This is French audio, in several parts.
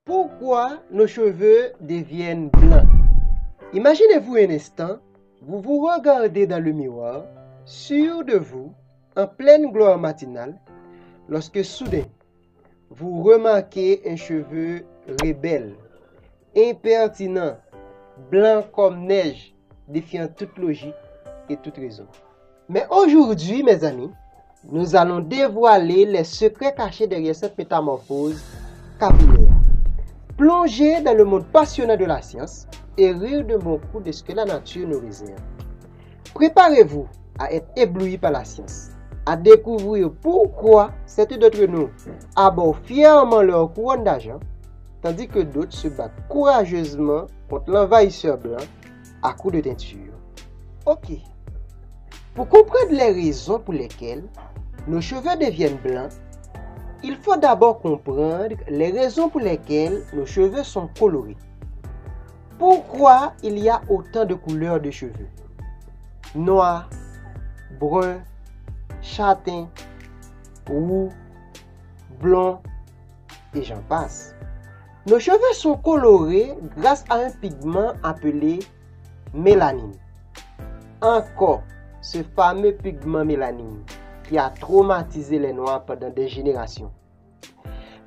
Pourquoi nos cheveux deviennent blancs? Imaginez-vous un instant, vous vous regardez dans le miroir, sûr de vous, en pleine gloire matinale, lorsque soudain, vous remarquez un cheveu rebelle, impertinent, blanc comme neige, défiant toute logique et toute raison. Mais aujourd'hui, mes amis, nous allons dévoiler les secrets cachés derrière cette métamorphose capillaire. Plonger dans le monde passionnant de la science et rire de bon coup de ce que la nature nous réserve. Préparez-vous à être ébloui par la science, à découvrir pourquoi certains d'entre nous abordent fièrement leur couronne d'argent, tandis que d'autres se battent courageusement contre l'envahisseur blanc à coups de teinture. Ok. Pour comprendre les raisons pour lesquelles nos cheveux deviennent blancs, il faut d'abord comprendre les raisons pour lesquelles nos cheveux sont colorés. Pourquoi il y a autant de couleurs de cheveux? Noir, brun, châtain, roux, blond et j'en passe. Nos cheveux sont colorés grâce à un pigment appelé mélanine. Encore ce fameux pigment mélanine qui a traumatisé les Noirs pendant des générations.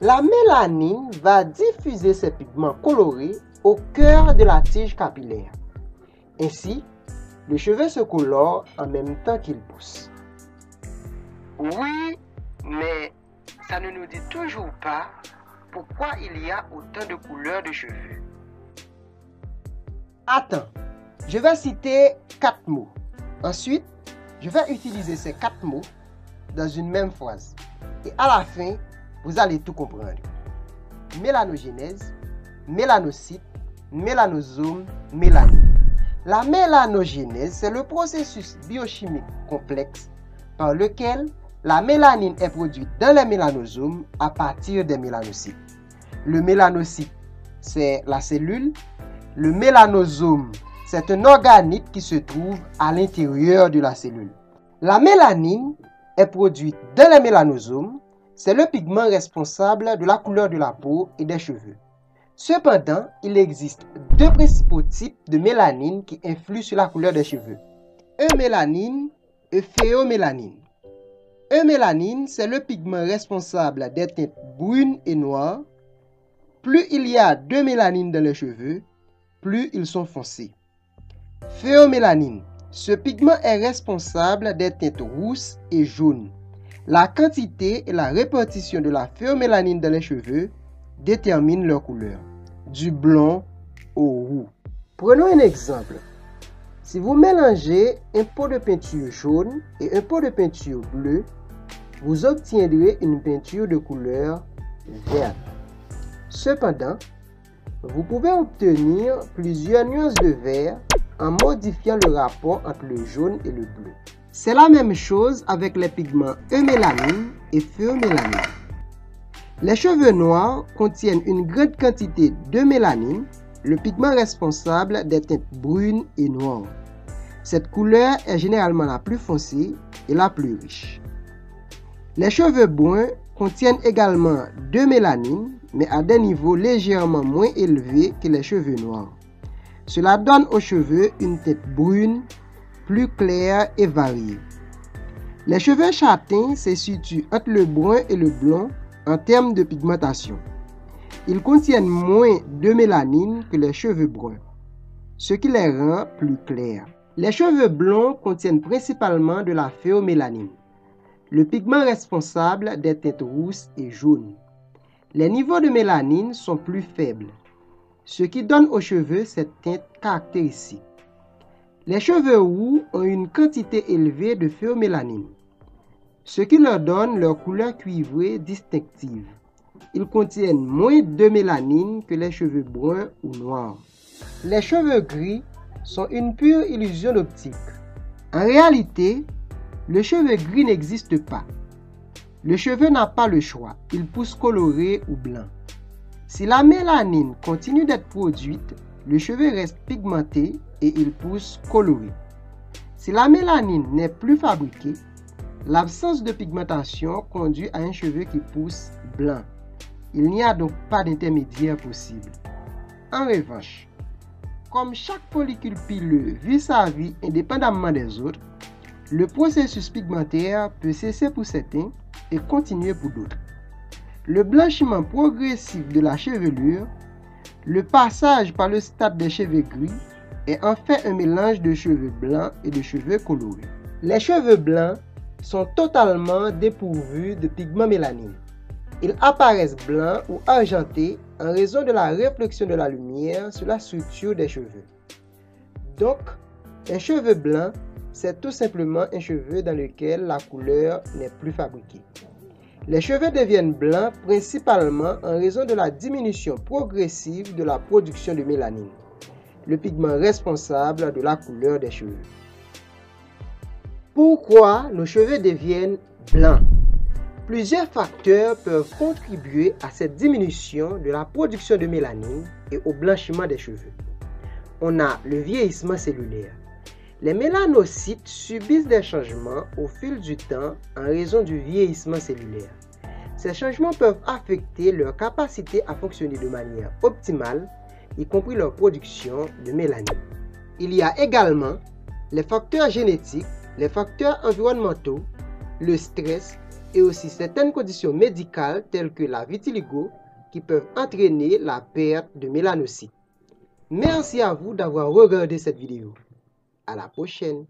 La mélanine va diffuser ces pigments colorés au cœur de la tige capillaire. Ainsi, le cheveu se colore en même temps qu'il pousse. Oui, mais ça ne nous dit toujours pas pourquoi il y a autant de couleurs de cheveux. Attends, je vais citer 4 mots. Ensuite, je vais utiliser ces 4 mots dans une même phrase. Et à la fin, vous allez tout comprendre. Mélanogénèse, mélanocyte, mélanosome, mélanine. La mélanogénèse, c'est le processus biochimique complexe par lequel la mélanine est produite dans les mélanosomes à partir des mélanocytes. Le mélanocyte, c'est la cellule. Le mélanosome, c'est un organite qui se trouve à l'intérieur de la cellule. La mélanine est produite dans les mélanosomes. C'est le pigment responsable de la couleur de la peau et des cheveux. Cependant, il existe 2 principaux types de mélanine qui influent sur la couleur des cheveux. Eumélanine et phéomélanine. Eumélanine, c'est le pigment responsable des teintes brunes et noires. Plus il y a de mélanine dans les cheveux, plus ils sont foncés. Phéomélanine, ce pigment est responsable des teintes rousses et jaunes. La quantité et la répartition de la phéomélanine dans les cheveux déterminent leur couleur, du blond au roux. Prenons un exemple. Si vous mélangez un pot de peinture jaune et un pot de peinture bleue, vous obtiendrez une peinture de couleur verte. Cependant, vous pouvez obtenir plusieurs nuances de vert en modifiant le rapport entre le jaune et le bleu. C'est la même chose avec les pigments eumélanine et phéomélanine. Les cheveux noirs contiennent une grande quantité de mélanine, le pigment responsable des teintes brunes et noires. Cette couleur est généralement la plus foncée et la plus riche. Les cheveux bruns contiennent également de mélanine, mais à des niveaux légèrement moins élevés que les cheveux noirs. Cela donne aux cheveux une teinte brune, plus claire et variée. Les cheveux châtains se situent entre le brun et le blond en termes de pigmentation. Ils contiennent moins de mélanine que les cheveux bruns, ce qui les rend plus clairs. Les cheveux blonds contiennent principalement de la phéomélanine, le pigment responsable des teintes rousses et jaunes. Les niveaux de mélanine sont plus faibles, ce qui donne aux cheveux cette teinte caractéristique. Les cheveux roux ont une quantité élevée de phéomélanine, ce qui leur donne leur couleur cuivrée distinctive. Ils contiennent moins de mélanine que les cheveux bruns ou noirs. Les cheveux gris sont une pure illusion d'optique. En réalité, le cheveu gris n'existe pas. Le cheveu n'a pas le choix, il pousse coloré ou blanc. Si la mélanine continue d'être produite, le cheveu reste pigmenté et il pousse coloré. Si la mélanine n'est plus fabriquée, l'absence de pigmentation conduit à un cheveu qui pousse blanc. Il n'y a donc pas d'intermédiaire possible. En revanche, comme chaque follicule pileux vit sa vie indépendamment des autres, le processus pigmentaire peut cesser pour certains et continuer pour d'autres. Le blanchiment progressif de la chevelure, le passage par le stade des cheveux gris est en fait un mélange de cheveux blancs et de cheveux colorés. Les cheveux blancs sont totalement dépourvus de pigment mélanine. Ils apparaissent blancs ou argentés en raison de la réflexion de la lumière sur la structure des cheveux. Donc, un cheveu blanc, c'est tout simplement un cheveu dans lequel la couleur n'est plus fabriquée. Les cheveux deviennent blancs principalement en raison de la diminution progressive de la production de mélanine, le pigment responsable de la couleur des cheveux. Pourquoi nos cheveux deviennent blancs? Plusieurs facteurs peuvent contribuer à cette diminution de la production de mélanine et au blanchiment des cheveux. On a le vieillissement cellulaire. Les mélanocytes subissent des changements au fil du temps en raison du vieillissement cellulaire. Ces changements peuvent affecter leur capacité à fonctionner de manière optimale, y compris leur production de mélanine. Il y a également les facteurs génétiques, les facteurs environnementaux, le stress et aussi certaines conditions médicales telles que la vitiligo qui peuvent entraîner la perte de mélanocytes. Merci à vous d'avoir regardé cette vidéo. À la prochaine.